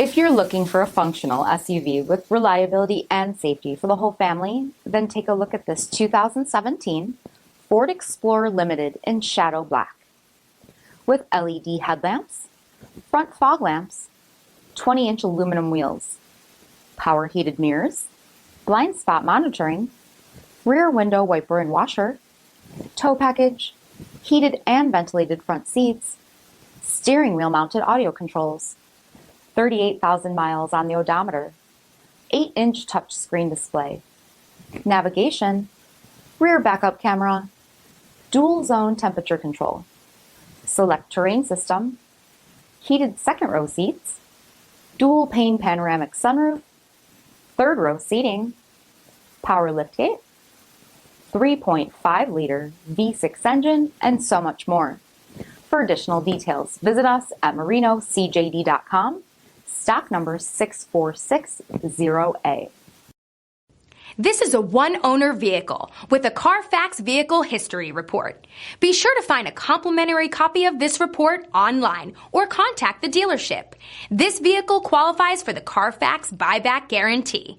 If you're looking for a functional SUV with reliability and safety for the whole family, then take a look at this 2017 Ford Explorer Limited in Shadow Black. With LED headlamps, front fog lamps, 20-inch aluminum wheels, power heated mirrors, blind spot monitoring, rear window wiper and washer, tow package, heated and ventilated front seats, steering wheel mounted audio controls, 38,000 miles on the odometer, 8-inch touchscreen display, navigation, rear backup camera, dual zone temperature control, select terrain system, heated second row seats, dual pane panoramic sunroof, third row seating, power liftgate, 3.5 liter V6 engine, and so much more. For additional details, visit us at marinocjd.com, stock number 6460A. This is a one-owner vehicle with a Carfax Vehicle History Report. Be sure to find a complimentary copy of this report online or contact the dealership. This vehicle qualifies for the Carfax Buyback Guarantee.